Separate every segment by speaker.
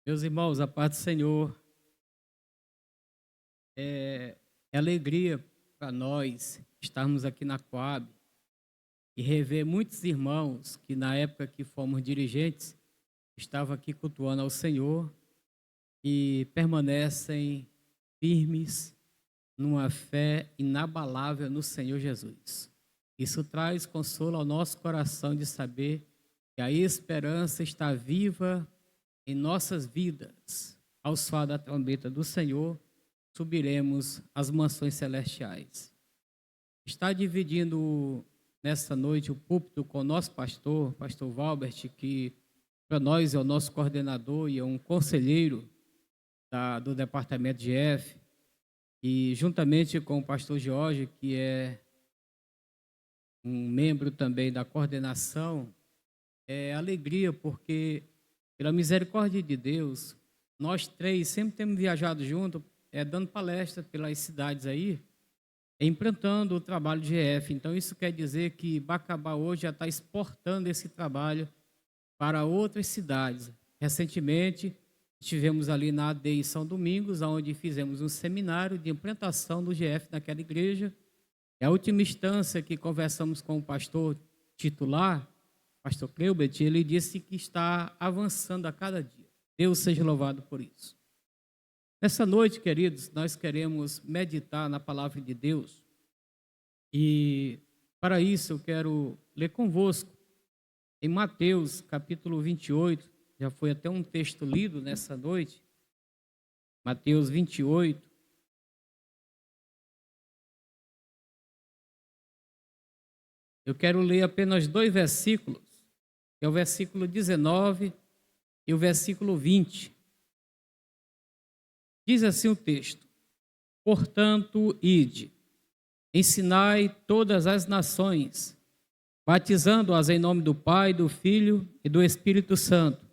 Speaker 1: Meus irmãos, a paz do Senhor é alegria para nós estarmos aqui na Coab e rever muitos irmãos que na época que fomos dirigentes estavam aqui cultuando ao Senhor e permanecem firmes numa fé inabalável no Senhor Jesus. Isso traz consolo ao nosso coração de saber que a esperança está viva em nossas vidas. Ao soar da trombeta do Senhor, subiremos às mansões celestiais. Está dividindo nessa noite o púlpito com o nosso pastor Valbert, que para nós é o nosso coordenador e é um conselheiro do departamento de F, e juntamente com o pastor Jorge, que é um membro também da coordenação. É alegria porque, pela misericórdia de Deus, nós três sempre temos viajado junto, dando palestra pelas cidades aí, implantando o trabalho de EF. Então, isso quer dizer que Bacabá hoje já está exportando esse trabalho para outras cidades. Recentemente, estivemos ali na AD São Domingos, onde fizemos um seminário de implantação do GF naquela igreja. É a última instância que conversamos com o pastor titular, pastor Cleubert, ele disse que está avançando a cada dia. Deus seja louvado por isso. Nessa noite, queridos, nós queremos meditar na palavra de Deus. E para isso eu quero ler convosco em Mateus, capítulo 28, já foi até um texto lido nessa noite. Mateus 28. Eu quero ler apenas 2 versículos, que é o versículo 19 e o versículo 20. Diz assim o texto: Portanto, ide, ensinai todas as nações, batizando-as em nome do Pai, do Filho e do Espírito Santo,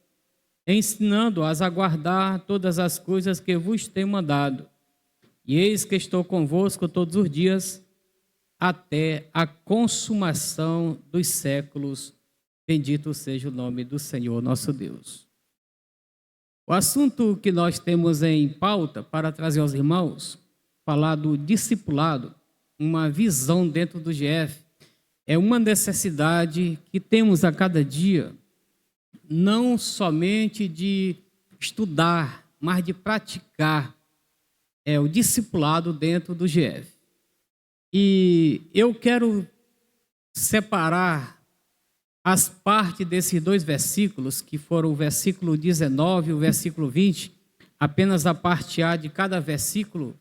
Speaker 1: ensinando-as a guardar todas as coisas que vos tenho mandado. E eis que estou convosco todos os dias, até a consumação dos séculos. Bendito seja o nome do Senhor nosso Deus. O assunto que nós temos em pauta para trazer aos irmãos, falar do discipulado, uma visão dentro do GF, é uma necessidade que temos a cada dia, não somente de estudar, mas de praticar o discipulado dentro do GF. E eu quero separar as partes desses 2 versículos, que foram o versículo 19 e o versículo 20, apenas a parte A de cada versículo,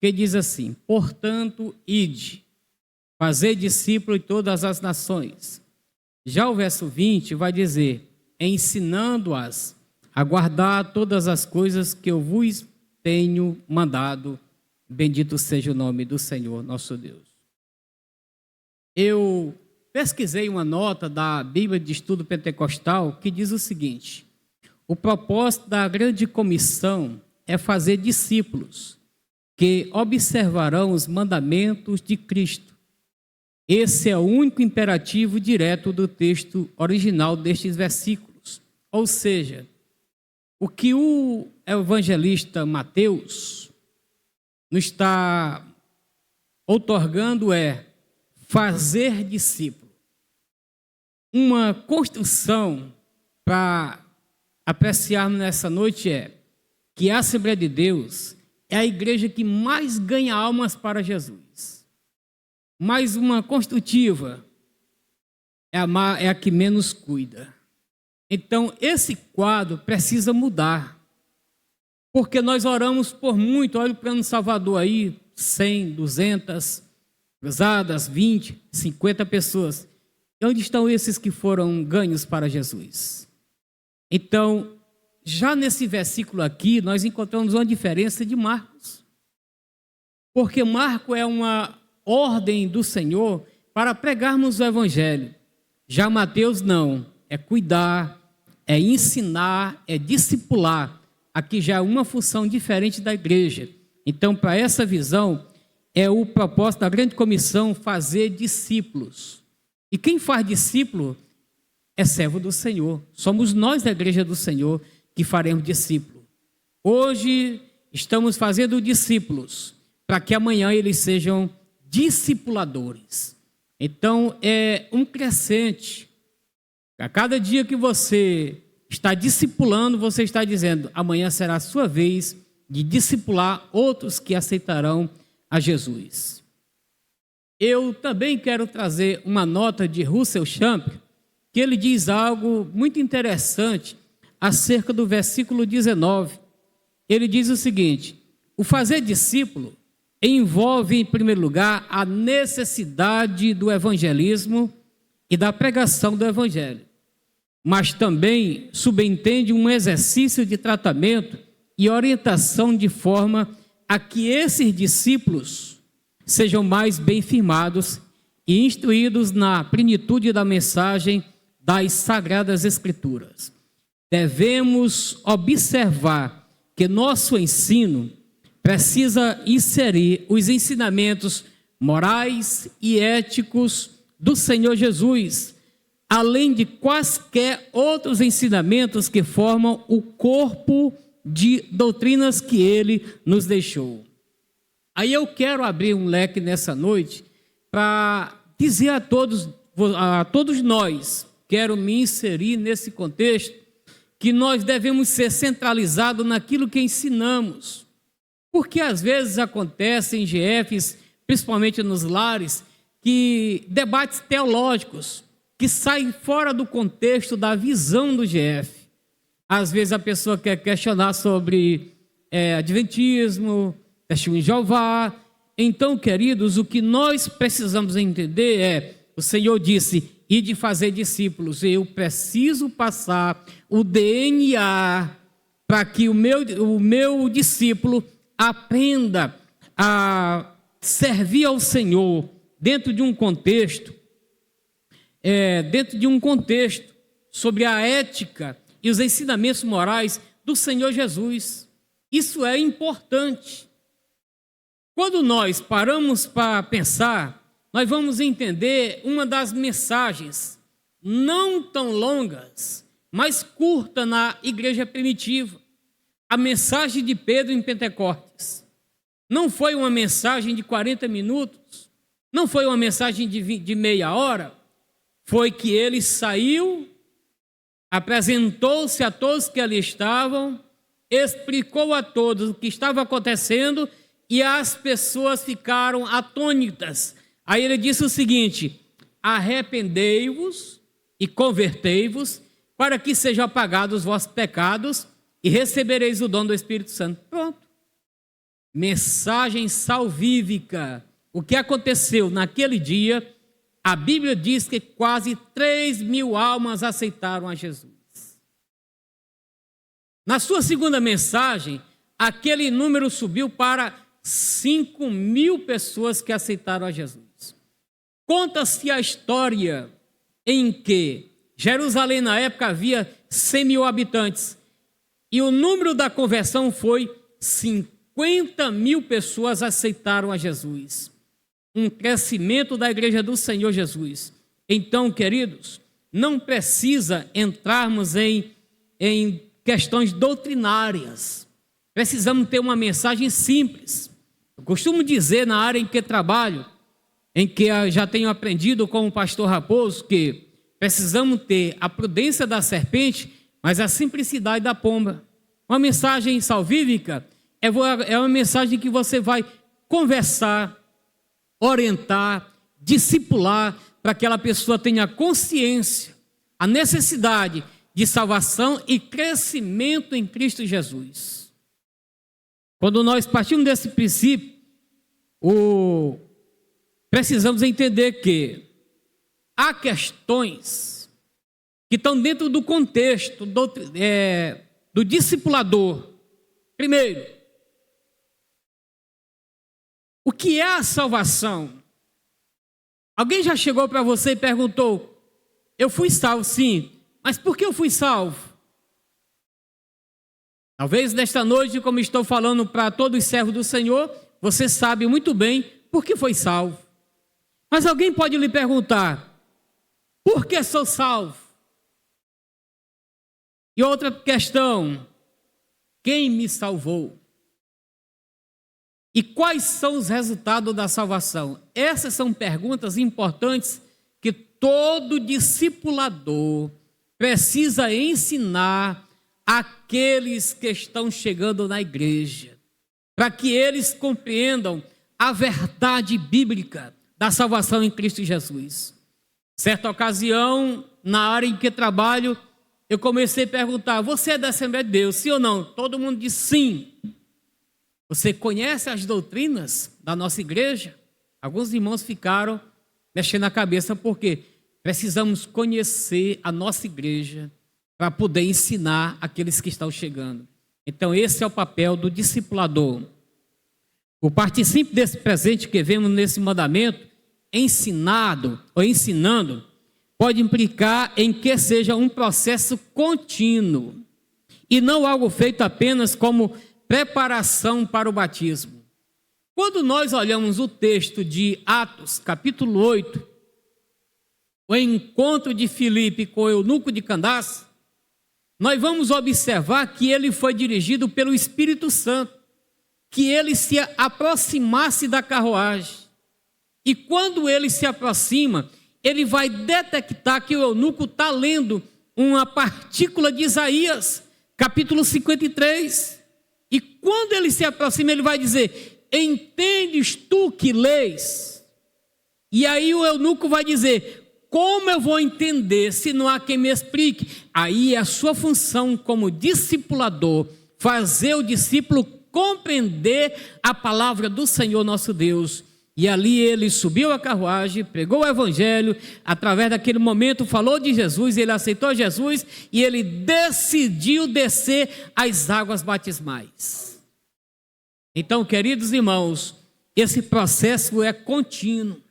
Speaker 1: que diz assim: Portanto, ide, fazei discípulo de todas as nações. Já o verso 20 vai dizer: ensinando-as a guardar todas as coisas que eu vos tenho mandado. Bendito seja o nome do Senhor, nosso Deus. Eu pesquisei uma nota da Bíblia de Estudo Pentecostal que diz o seguinte: o propósito da grande comissão é fazer discípulos que observarão os mandamentos de Cristo. Esse é o único imperativo direto do texto original destes versículos. Ou seja, o que o evangelista Mateus nos está outorgando é fazer discípulo. Uma construção para apreciarmos nessa noite é que a Assembleia de Deus é a igreja que mais ganha almas para Jesus. Mas uma construtiva é a que menos cuida. Então, esse quadro precisa mudar. Porque nós oramos por muito, olha o plano Salvador aí, 100, 200, cruzadas, 20, 50 pessoas. E onde estão esses que foram ganhos para Jesus? Então, já nesse versículo aqui, nós encontramos uma diferença de Marcos. Porque Marcos é uma ordem do Senhor para pregarmos o Evangelho. Já Mateus não, é cuidar, é ensinar, é discipular. Aqui já é uma função diferente da igreja. Então, para essa visão, é o propósito da grande comissão fazer discípulos. E quem faz discípulo é servo do Senhor. Somos nós da igreja do Senhor que faremos discípulo. Hoje estamos fazendo discípulos, para que amanhã eles sejam discipuladores. Então, é um crescente. A cada dia que você está discipulando, você está dizendo, amanhã será a sua vez de discipular outros que aceitarão a Jesus. Eu também quero trazer uma nota de Russell Champion, que ele diz algo muito interessante acerca do versículo 19. Ele diz o seguinte: o fazer discípulo envolve, em primeiro lugar, a necessidade do evangelismo e da pregação do evangelho, mas também subentende um exercício de tratamento e orientação de forma a que esses discípulos sejam mais bem firmados e instruídos na plenitude da mensagem das Sagradas Escrituras. Devemos observar que nosso ensino precisa inserir os ensinamentos morais e éticos do Senhor Jesus, além de quaisquer outros ensinamentos que formam o corpo de doutrinas que ele nos deixou. Aí eu quero abrir um leque nessa noite para dizer a todos nós, quero me inserir nesse contexto, que nós devemos ser centralizados naquilo que ensinamos. Porque às vezes acontece em GFs, principalmente nos lares, que debates teológicos que saem fora do contexto da visão do GF. Às vezes a pessoa quer questionar sobre adventismo, testemunho de Jeová. Então, queridos, o que nós precisamos entender é, o Senhor disse, e de fazer discípulos. Eu preciso passar o DNA para que o meu discípulo aprenda a servir ao Senhor dentro de um contexto, sobre a ética e os ensinamentos morais do Senhor Jesus. Isso é importante. Quando nós paramos para pensar, nós vamos entender uma das mensagens não tão longas, mas curta na igreja primitiva. A mensagem de Pedro em Pentecostes. Não foi uma mensagem de 40 minutos, não foi uma mensagem de meia hora, foi que ele saiu, apresentou-se a todos que ali estavam, explicou a todos o que estava acontecendo e as pessoas ficaram atônitas. Aí ele disse o seguinte: arrependei-vos e convertei-vos para que sejam apagados os vossos pecados e recebereis o dom do Espírito Santo. Pronto. Mensagem salvífica. O que aconteceu naquele dia? A Bíblia diz que quase 3.000 almas aceitaram a Jesus. Na sua segunda mensagem, aquele número subiu para 5.000 pessoas que aceitaram a Jesus. Conta-se a história em que Jerusalém, na época, havia 100.000 habitantes. E o número da conversão foi 50.000 pessoas aceitaram a Jesus. Um crescimento da igreja do Senhor Jesus. Então, queridos, não precisa entrarmos em questões doutrinárias. Precisamos ter uma mensagem simples. Eu costumo dizer na área em que trabalho, em que já tenho aprendido com o pastor Raposo, que precisamos ter a prudência da serpente, mas a simplicidade da pomba. Uma mensagem salvífica é uma mensagem que você vai conversar, orientar, discipular, para que aquela pessoa tenha consciência, a necessidade de salvação e crescimento em Cristo Jesus. Quando nós partimos desse princípio, precisamos entender que há questões que estão dentro do contexto do discipulador. Primeiro, o que é a salvação? Alguém já chegou para você e perguntou: eu fui salvo, sim, mas por que eu fui salvo? Talvez nesta noite, como estou falando para todos os servos do Senhor, você sabe muito bem por que foi salvo. Mas alguém pode lhe perguntar: por que sou salvo? E outra questão: Quem me salvou? E quais são os resultados da salvação? Essas são perguntas importantes que todo discipulador precisa ensinar àqueles que estão chegando na igreja, para que eles compreendam a verdade bíblica da salvação em Cristo Jesus. Certa ocasião, na área em que trabalho, eu comecei a perguntar: você é da Assembleia de Deus, sim ou não? Todo mundo disse sim. Você conhece as doutrinas da nossa igreja? Alguns irmãos ficaram mexendo a cabeça, porque precisamos conhecer a nossa igreja para poder ensinar aqueles que estão chegando. Então, esse é o papel do discipulador. O participio desse presente que vemos nesse mandamento, ensinado ou ensinando, pode implicar em que seja um processo contínuo e não algo feito apenas como preparação para o batismo. Quando nós olhamos o texto de Atos, capítulo 8, o encontro de Filipe com o eunuco de Candace, nós vamos observar que ele foi dirigido pelo Espírito Santo, que ele se aproximasse da carruagem. E quando ele se aproxima, ele vai detectar que o eunuco está lendo uma partícula de Isaías, capítulo 53. E quando ele se aproxima, ele vai dizer: entendes tu que lês? E aí o eunuco vai dizer: como eu vou entender se não há quem me explique? Aí é a sua função como discipulador, fazer o discípulo compreender a palavra do Senhor nosso Deus. E ali ele subiu a carruagem, pregou o evangelho, através daquele momento falou de Jesus, ele aceitou Jesus e ele decidiu descer as águas batismais. Então, queridos irmãos, esse processo é contínuo.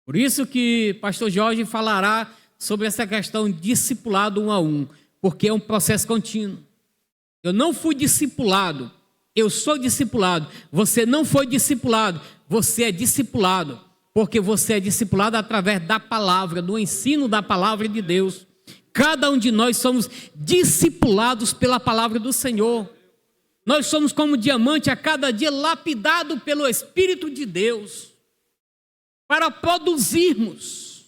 Speaker 1: Por isso que pastor Jorge falará sobre essa questão de discipulado 1 a 1, porque é um processo contínuo. Eu não fui discipulado, eu sou discipulado. Você não foi discipulado, você é discipulado, porque você é discipulado através da palavra, do ensino da palavra de Deus. Cada um de nós somos discipulados pela palavra do Senhor. Nós somos como diamante a cada dia lapidado pelo Espírito de Deus para produzirmos.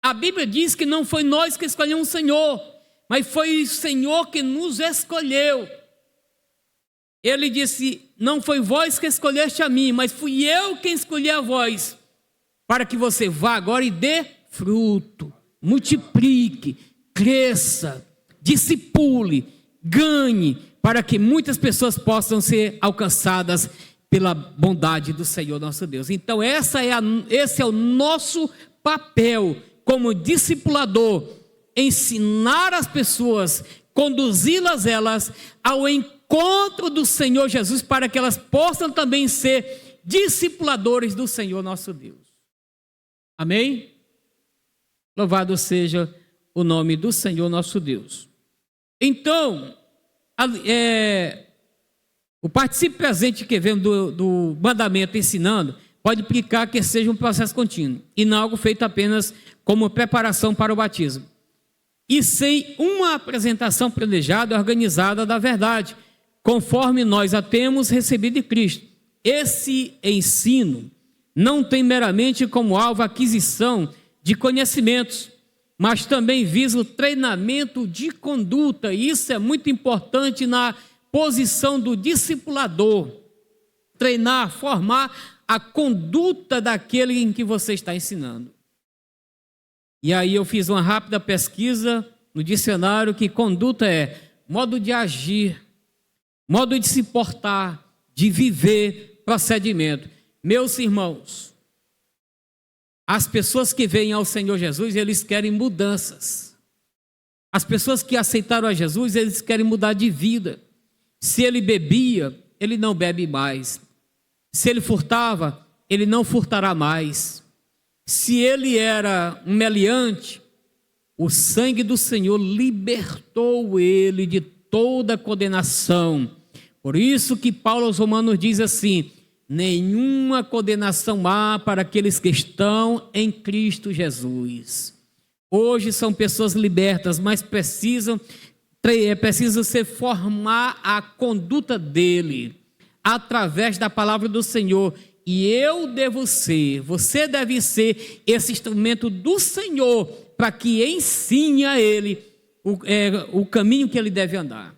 Speaker 1: A Bíblia diz que não foi nós que escolhemos o Senhor, mas foi o Senhor que nos escolheu. Ele disse: não foi vós que escolheste a mim, mas fui eu quem escolhi a vós, para que você vá agora e dê fruto, multiplique, cresça, discipule, ganhe, para que muitas pessoas possam ser alcançadas pela bondade do Senhor nosso Deus. Então esse é o nosso papel como discipulador, ensinar as pessoas, conduzi-las elas ao encontro do Senhor Jesus, para que elas possam também ser discipuladores do Senhor nosso Deus. Amém? Louvado seja o nome do Senhor nosso Deus. Então, o participio presente que vem do mandamento ensinando pode implicar que seja um processo contínuo e não algo feito apenas como preparação para o batismo, e sem uma apresentação planejada e organizada da verdade, conforme nós a temos recebido de Cristo. Esse ensino não tem meramente como alvo a aquisição de conhecimentos, mas também visa o treinamento de conduta. E isso é muito importante na posição do discipulador. Treinar, formar a conduta daquele em que você está ensinando. E aí eu fiz uma rápida pesquisa no dicionário, que conduta é modo de agir, modo de se portar, de viver, procedimento. Meus irmãos, as pessoas que vêm ao Senhor Jesus, eles querem mudanças. As pessoas que aceitaram a Jesus, eles querem mudar de vida. Se ele bebia, ele não bebe mais. Se ele furtava, ele não furtará mais. Se ele era um meliante, o sangue do Senhor libertou ele de toda condenação. Por isso que Paulo aos Romanos diz assim: nenhuma condenação há para aqueles que estão em Cristo Jesus. Hoje são pessoas libertas, mas precisam Precisa se formar a conduta dele através da palavra do Senhor. E eu devo ser, você deve ser esse instrumento do Senhor para que ensine a ele o caminho que ele deve andar.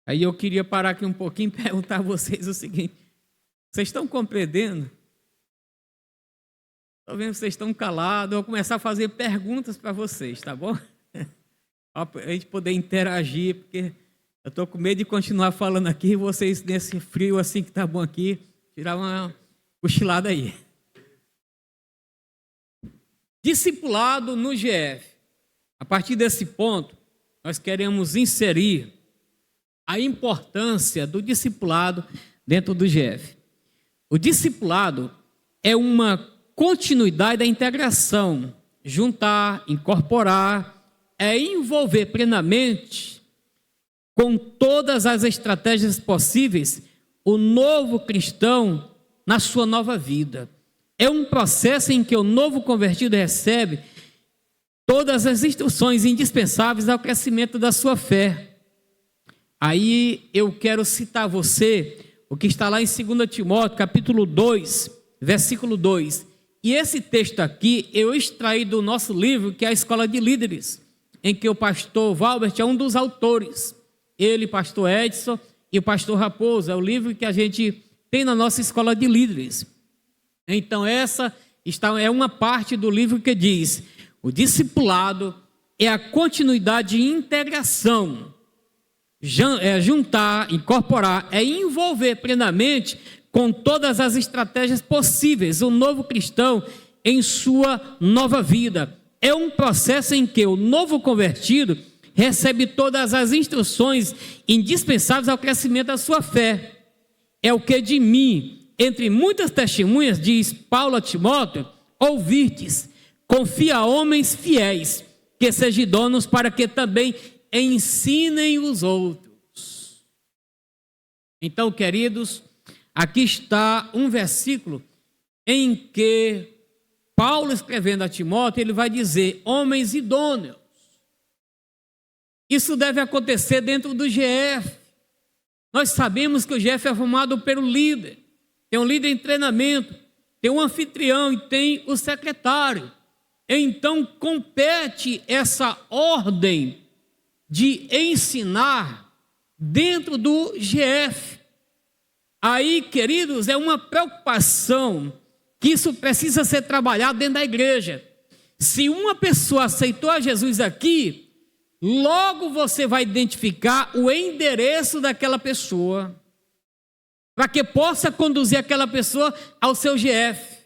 Speaker 1: Aí eu queria parar aqui um pouquinho e perguntar a vocês o seguinte: vocês estão compreendendo? Estou vendo que vocês estão calados. Eu vou começar a fazer perguntas para vocês, tá bom? Para a gente poder interagir, porque eu estou com medo de continuar falando aqui, vocês nesse frio assim que está bom aqui, tirar uma cochilada aí. Discipulado no GF. A partir desse ponto, nós queremos inserir a importância do discipulado dentro do GF. O discipulado é uma continuidade da integração, juntar, incorporar, é envolver plenamente com todas as estratégias possíveis o novo cristão na sua nova vida. É um processo em que o novo convertido recebe todas as instruções indispensáveis ao crescimento da sua fé. Aí eu quero citar a você o que está lá em 2 Timóteo, capítulo 2, versículo 2. E esse texto aqui eu extraí do nosso livro, que é a Escola de Líderes, em que o pastor Valbert é um dos autores. Ele, pastor Edson e o pastor Raposo, é o livro que a gente tem na nossa Escola de Líderes. Então essa é uma parte do livro que diz: o discipulado é a continuidade de integração, é juntar, incorporar, é envolver plenamente com todas as estratégias possíveis o novo cristão em sua nova vida. É um processo em que o novo convertido recebe todas as instruções indispensáveis ao crescimento da sua fé. É o que de mim, entre muitas testemunhas, diz Paulo a Timóteo, ouvirtes, confia a homens fiéis, que sejam idôneos para que também ensinem os outros. Então, queridos, aqui está um versículo em que Paulo, escrevendo a Timóteo, ele vai dizer: homens idôneos. Isso deve acontecer dentro do GF. Nós sabemos que o GF é formado pelo líder. Tem um líder em treinamento, tem um anfitrião e tem o secretário. Então, compete essa ordem de ensinar dentro do GF. Aí, queridos, é uma preocupação que isso precisa ser trabalhado dentro da igreja. Se uma pessoa aceitou a Jesus aqui, logo você vai identificar o endereço daquela pessoa, para que possa conduzir aquela pessoa ao seu GF.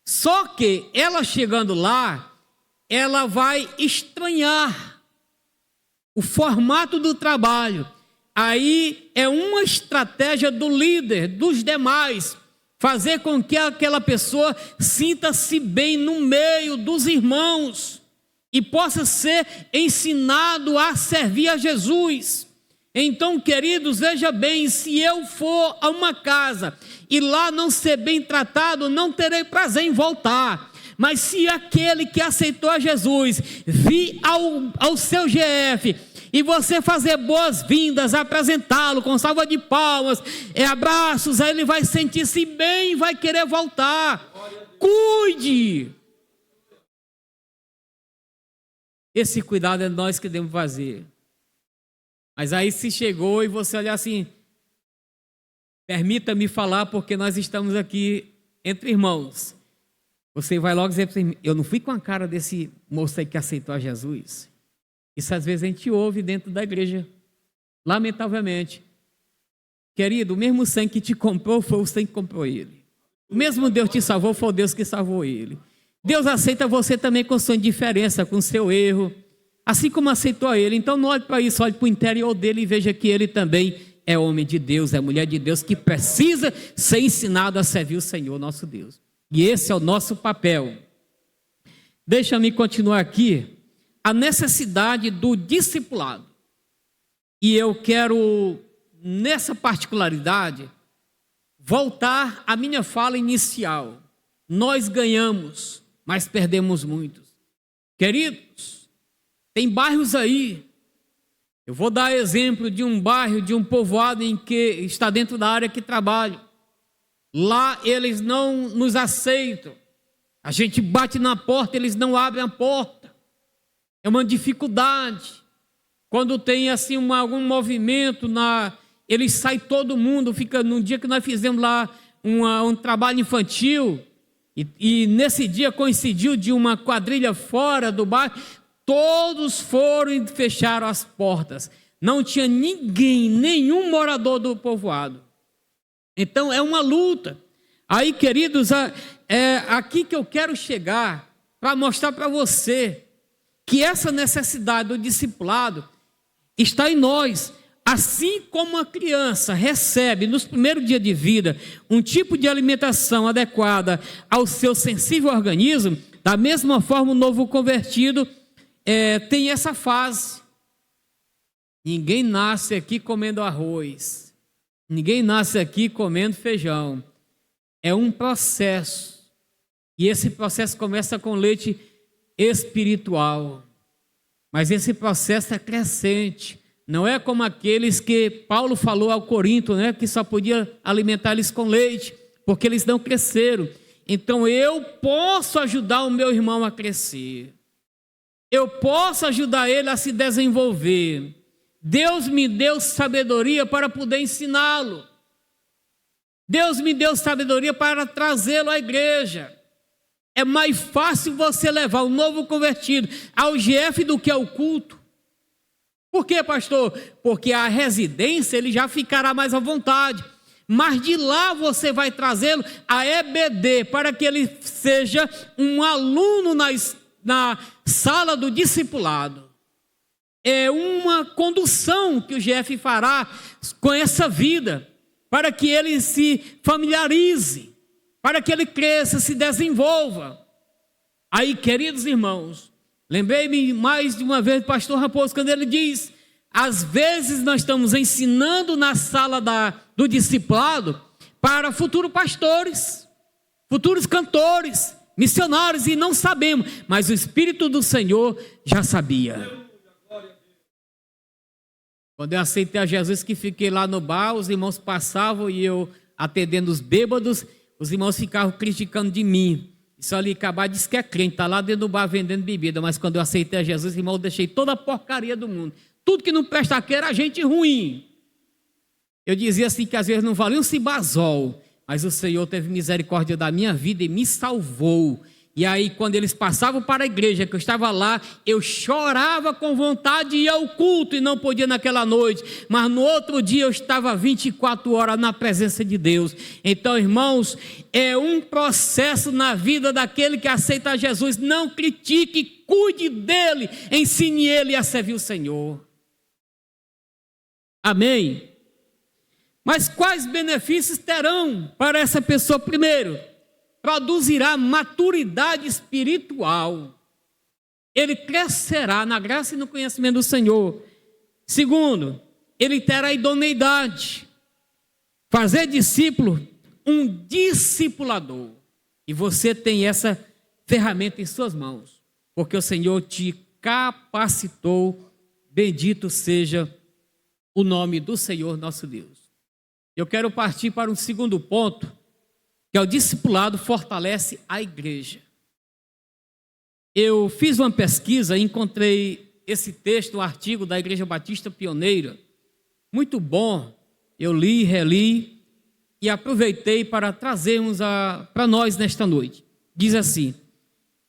Speaker 1: Só que ela chegando lá, ela vai estranhar o formato do trabalho. Aí é uma estratégia do líder, dos demais, fazer com que aquela pessoa sinta-se bem no meio dos irmãos e possa ser ensinado a servir a Jesus. Então, queridos, veja bem, se eu for a uma casa e lá não ser bem tratado, não terei prazer em voltar. Mas se aquele que aceitou a Jesus vir ao seu GF e você fazer boas-vindas, apresentá-lo com salva de palmas, abraços, aí ele vai sentir-se bem e vai querer voltar. Cuide! Esse cuidado é nós que devemos fazer. Mas aí se chegou e você olhar assim, permita-me falar porque nós estamos aqui entre irmãos. Você vai logo dizer para mim: eu não fui com a cara desse moço aí que aceitou a Jesus. Isso às vezes a gente ouve dentro da igreja, lamentavelmente. Querido, o mesmo sangue que te comprou foi o sangue que comprou ele. O mesmo Deus te salvou foi o Deus que salvou ele. Deus aceita você também com sua indiferença, com seu erro, assim como aceitou ele. Então não olhe para isso, olhe para o interior dele e veja que ele também é homem de Deus, é mulher de Deus, que precisa ser ensinado a servir o Senhor nosso Deus. E esse é o nosso papel. Deixa-me continuar aqui. A necessidade do discipulado. E eu quero, nessa particularidade, voltar à minha fala inicial. Nós ganhamos, mas perdemos muitos. Queridos, tem bairros aí, eu vou dar exemplo de um bairro, de um povoado em que está dentro da área que trabalho. Lá eles não nos aceitam. A gente bate na porta, eles não abrem a porta. É uma dificuldade. Quando tem assim algum movimento, eles saem todo mundo. Fica num dia que nós fizemos lá um trabalho infantil, e nesse dia coincidiu de uma quadrilha fora do bairro, todos foram e fecharam as portas. Não tinha ninguém, nenhum morador do povoado. Então é uma luta. Aí, queridos, é aqui que eu quero chegar para mostrar para você que essa necessidade do discipulado está em nós. Assim como a criança recebe nos primeiros dias de vida um tipo de alimentação adequada ao seu sensível organismo, da mesma forma o novo convertido tem essa fase. Ninguém nasce aqui comendo arroz, ninguém nasce aqui comendo feijão. É um processo, e esse processo começa com leite espiritual, mas esse processo é crescente. Não é como aqueles que Paulo falou ao Corinto, né, que só podia alimentar eles com leite, porque eles não cresceram. Então eu posso ajudar o meu irmão a crescer, eu posso ajudar ele a se desenvolver. Deus me deu sabedoria para poder ensiná-lo. Deus me deu sabedoria para trazê-lo à igreja. É mais fácil você levar um novo convertido ao GF do que ao culto. Por quê, pastor? Porque a residência ele já ficará mais à vontade. Mas de lá você vai trazê-lo à EBD, para que ele seja um aluno na sala do discipulado. É uma condução que o GF fará com essa vida, para que ele se familiarize, para que ele cresça, se desenvolva. Aí, queridos irmãos, lembrei-me mais de uma vez do pastor Raposo, quando ele diz: às vezes nós estamos ensinando na sala do discipulado para futuros pastores, futuros cantores, missionários, e não sabemos, mas o Espírito do Senhor já sabia. Quando eu aceitei a Jesus, que fiquei lá no bar, os irmãos passavam e eu atendendo os bêbados, os irmãos ficavam criticando de mim. Isso ali acabar diz que é crente, está lá dentro do bar vendendo bebida, mas quando eu aceitei a Jesus, irmão, eu deixei toda a porcaria do mundo. Tudo que não presta aqui era gente ruim. Eu dizia assim que às vezes não valia um cibazol, mas o Senhor teve misericórdia da minha vida e me salvou. E aí quando eles passavam para a igreja, que eu estava lá, eu chorava com vontade de ir ao culto e não podia naquela noite, mas no outro dia eu estava 24 horas na presença de Deus. Então, irmãos, é um processo na vida daquele que aceita Jesus. Não critique, cuide dele, ensine ele a servir o Senhor. Amém? Mas quais benefícios terão para essa pessoa? Primeiro, produzirá maturidade espiritual. Ele crescerá na graça e no conhecimento do Senhor. Segundo, ele terá idoneidade. Fazer discípulo, um discipulador. E você tem essa ferramenta em suas mãos, porque o Senhor te capacitou. Bendito seja o nome do Senhor nosso Deus. Eu quero partir para um segundo ponto, que é o discipulado fortalece a igreja. Eu fiz uma pesquisa e encontrei esse texto, um artigo da Igreja Batista Pioneira, muito bom. Eu li, reli e aproveitei para trazermos para nós nesta noite. Diz assim: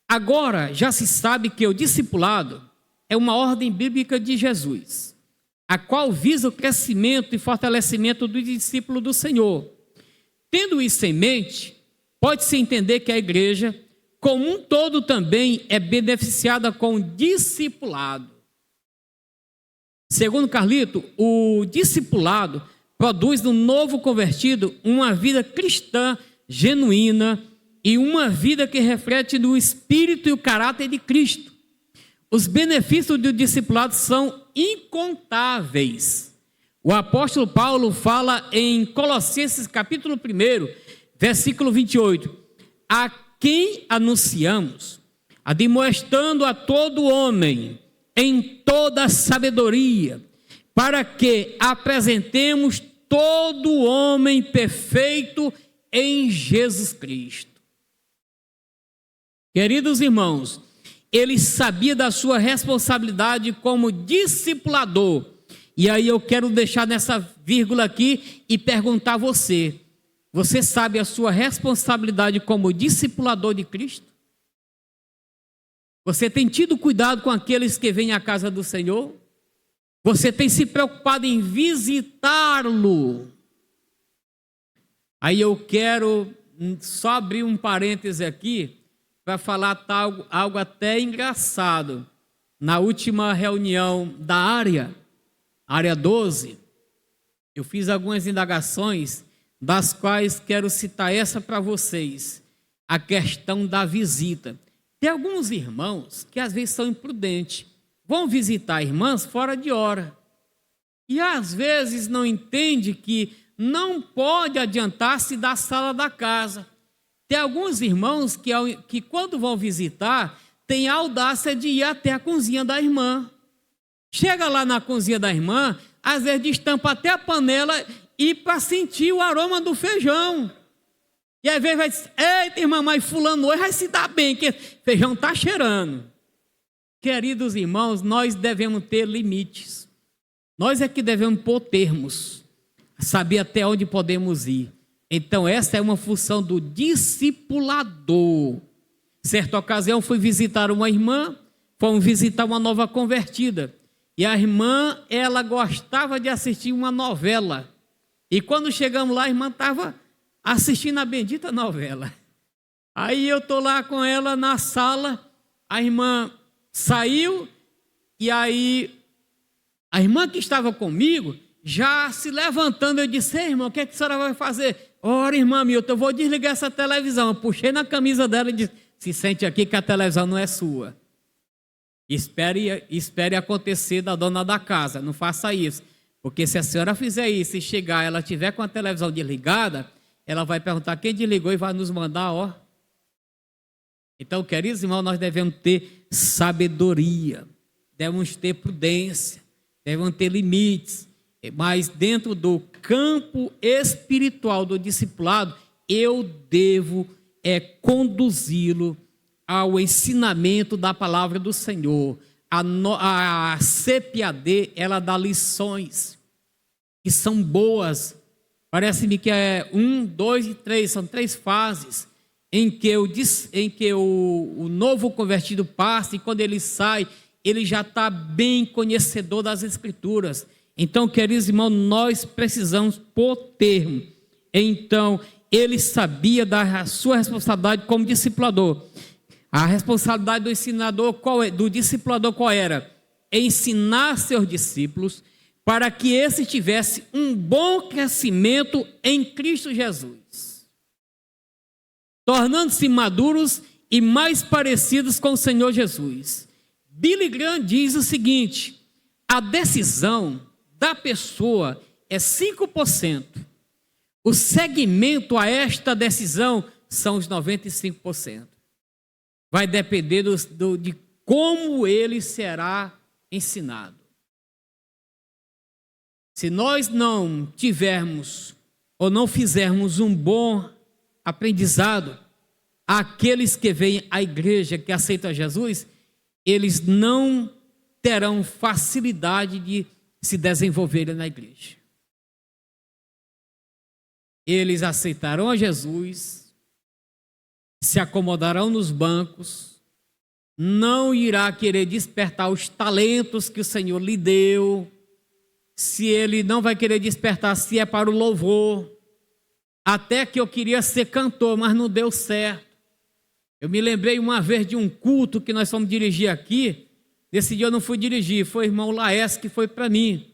Speaker 1: agora já se sabe que o discipulado é uma ordem bíblica de Jesus, a qual visa o crescimento e fortalecimento do discípulo do Senhor. Tendo isso em mente, pode-se entender que a igreja, como um todo, também é beneficiada com o discipulado. Segundo Carlito, o discipulado produz no novo convertido uma vida cristã genuína e uma vida que reflete no espírito e o caráter de Cristo. Os benefícios do discipulado são incontáveis. O apóstolo Paulo fala em Colossenses capítulo 1, versículo 28, a quem anunciamos admoestando a todo homem em toda sabedoria, para que apresentemos todo homem perfeito em Jesus Cristo. Queridos irmãos, ele sabia da sua responsabilidade como discipulador. E aí eu quero deixar nessa vírgula aqui e perguntar a você: você sabe a sua responsabilidade como discipulador de Cristo? Você tem tido cuidado com aqueles que vêm à casa do Senhor? Você tem se preocupado em visitá-lo? Aí eu quero só abrir um parêntese aqui para falar algo até engraçado. Na última reunião da área 12, eu fiz algumas indagações, das quais quero citar essa para vocês: a questão da visita. Tem alguns irmãos que às vezes são imprudentes, vão visitar irmãs fora de hora, e às vezes não entende que não pode adiantar-se da sala da casa. Tem alguns irmãos que quando vão visitar, têm a audácia de ir até a cozinha da irmã. Chega lá na cozinha da irmã, às vezes destampa até a panela e para sentir o aroma do feijão. E às vezes vai dizer: eita, irmã, mas fulano hoje vai se dar bem, que feijão está cheirando. Queridos irmãos, nós devemos ter limites. Nós é que devemos pôr termos, saber até onde podemos ir. Então essa é uma função do discipulador. Certa ocasião fui visitar uma irmã, fomos visitar uma nova convertida. E a irmã, ela gostava de assistir uma novela. E quando chegamos lá, a irmã estava assistindo a bendita novela. Aí eu estou lá com ela na sala, a irmã saiu, e aí a irmã que estava comigo, já se levantando, eu disse: ei, irmão, o que é que a senhora vai fazer? Ora, irmã Milton, eu vou desligar essa televisão. Eu puxei na camisa dela e disse: se sente aqui que a televisão não é sua. Espere acontecer da dona da casa, não faça isso. Porque se a senhora fizer isso e chegar, ela tiver com a televisão desligada, ela vai perguntar quem desligou e vai nos mandar, ó. Então, queridos irmãos, nós devemos ter sabedoria, devemos ter prudência, devemos ter limites, mas dentro do campo espiritual do discipulado, eu devo conduzi-lo ao ensinamento da palavra do Senhor. A CPAD, ela dá lições que são boas. Parece-me que é 1, 2 e 3, são 3 fases em que o novo convertido passa, e quando ele sai, ele já está bem conhecedor das Escrituras. Então, queridos irmãos, nós precisamos pôr termo. Então, ele sabia da sua responsabilidade como discipulador. A responsabilidade do discipulador qual era? Ensinar seus discípulos para que esses tivessem um bom crescimento em Cristo Jesus, tornando-se maduros e mais parecidos com o Senhor Jesus. Billy Graham diz o seguinte: a decisão da pessoa é 5%. O seguimento a esta decisão são os 95%. Vai depender de como ele será ensinado. Se nós não tivermos ou não fizermos um bom aprendizado, aqueles que vêm à igreja, que aceitam Jesus, eles não terão facilidade de se desenvolverem na igreja. Eles aceitarão a Jesus, se acomodarão nos bancos, não irá querer despertar os talentos que o Senhor lhe deu, se ele não vai querer despertar se é para o louvor. Até que eu queria ser cantor, mas não deu certo. Eu me lembrei uma vez de um culto que nós fomos dirigir aqui. Nesse dia eu não fui dirigir, foi o irmão Laes que foi para mim.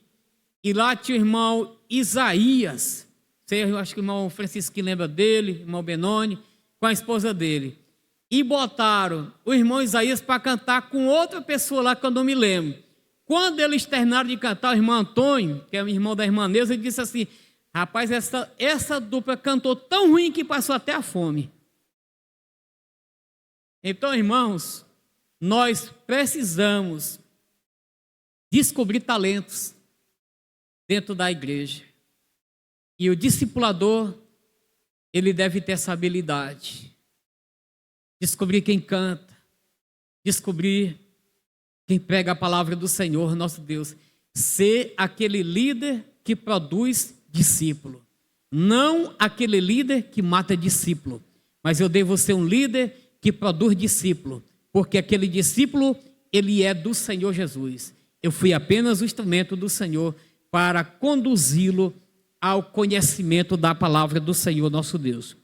Speaker 1: E lá tinha o irmão Isaías, eu acho que o irmão Francisco que lembra dele, irmão Benoni, com a esposa dele. E botaram o irmão Isaías para cantar com outra pessoa lá que eu não me lembro. Quando eles terminaram de cantar, o irmão Antônio, que é o irmão da irmã Neuza, ele disse assim: rapaz, essa dupla cantou tão ruim que passou até a fome. Então, irmãos, nós precisamos descobrir talentos dentro da igreja. E o discipulador, ele deve ter essa habilidade. Descobrir quem canta, descobrir quem prega a palavra do Senhor, nosso Deus. Ser aquele líder que produz discípulo. Não aquele líder que mata discípulo. Mas eu devo ser um líder que produz discípulo. Porque aquele discípulo, ele é do Senhor Jesus. Eu fui apenas o instrumento do Senhor para conduzi-lo ao conhecimento da palavra do Senhor, nosso Deus.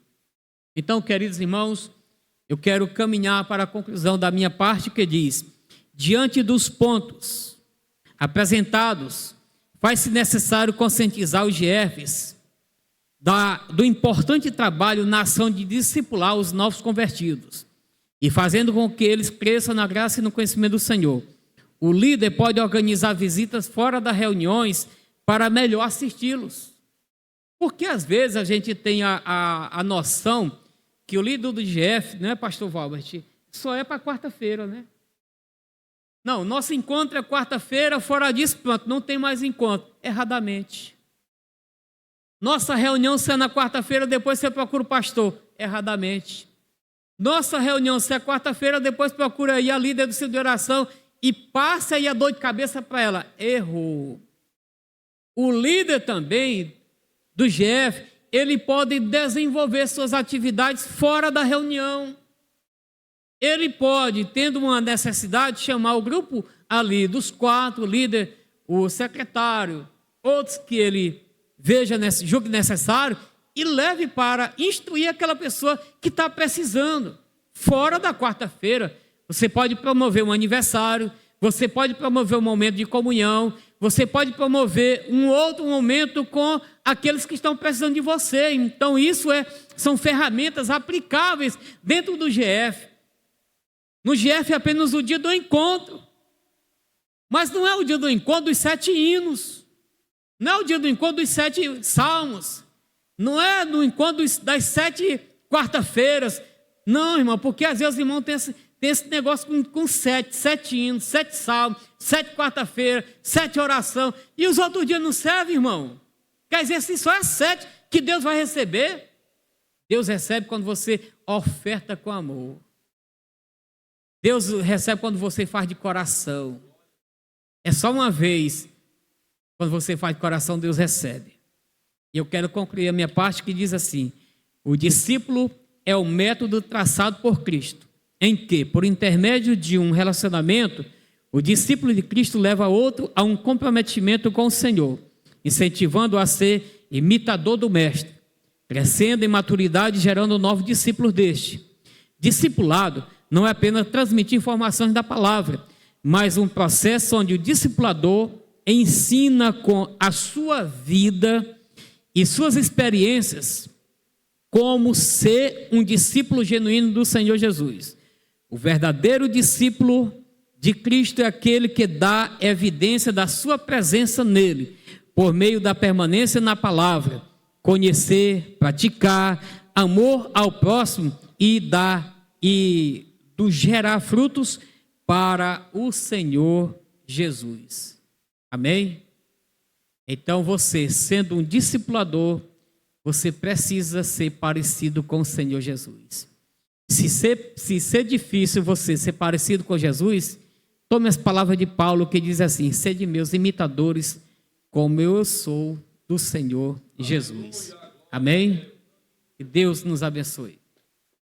Speaker 1: Então, queridos irmãos, eu quero caminhar para a conclusão da minha parte, que diz: diante dos pontos apresentados, faz-se necessário conscientizar os GFs do importante trabalho na ação de discipular os novos convertidos e fazendo com que eles cresçam na graça e no conhecimento do Senhor. O líder pode organizar visitas fora das reuniões para melhor assisti-los. Porque às vezes a gente tem a noção que o líder do GF, né, pastor Valbert, só é para quarta-feira, né? Não, nosso encontro é quarta-feira, fora disso, pronto, não tem mais encontro. Erradamente. Nossa reunião se é na quarta-feira, depois você procura o pastor. Erradamente. Nossa reunião se é quarta-feira, depois procura aí a líder do centro de oração e passa aí a dor de cabeça para ela. Errou. O líder também do GF, ele pode desenvolver suas atividades fora da reunião. Ele pode, tendo uma necessidade, chamar o grupo ali dos 4, o líder, o secretário, outros que ele veja, julgue necessário, e leve para instruir aquela pessoa que está precisando. Fora da quarta-feira, você pode promover um aniversário, você pode promover um momento de comunhão, você pode promover um outro momento com aqueles que estão precisando de você. Então, isso são ferramentas aplicáveis dentro do GF. No GF é apenas o dia do encontro. Mas não é o dia do encontro dos 7 hinos. Não é o dia do encontro dos 7 salmos. Não é no encontro das 7 quarta-feiras. Não, irmão, porque às vezes os irmãos têm esse negócio com 7 hinos, 7 salmos, 7 quarta-feira, 7 oração. E os outros dias não servem, irmão. Quer dizer, se só é 7 que Deus vai receber. Deus recebe quando você oferta com amor. Deus recebe quando você faz de coração. É só uma vez. Quando você faz de coração, Deus recebe. E eu quero concluir a minha parte que diz assim: o discípulo é o método traçado por Cristo, em que, por intermédio de um relacionamento, o discípulo de Cristo leva outro a um comprometimento com o Senhor, incentivando-o a ser imitador do Mestre, crescendo em maturidade, gerando novos discípulos deste. Discipulado não é apenas transmitir informações da palavra, mas um processo onde o discipulador ensina com a sua vida e suas experiências como ser um discípulo genuíno do Senhor Jesus. O verdadeiro discípulo de Cristo é aquele que dá evidência da sua presença nele, por meio da permanência na palavra, conhecer, praticar, amor ao próximo e do gerar frutos para o Senhor Jesus. Amém? Então você, sendo um discipulador, você precisa ser parecido com o Senhor Jesus. Se ser difícil você ser parecido com Jesus, tome as palavras de Paulo que diz assim: sede meus imitadores, como eu sou do Senhor Jesus. Amém? Que Deus nos abençoe.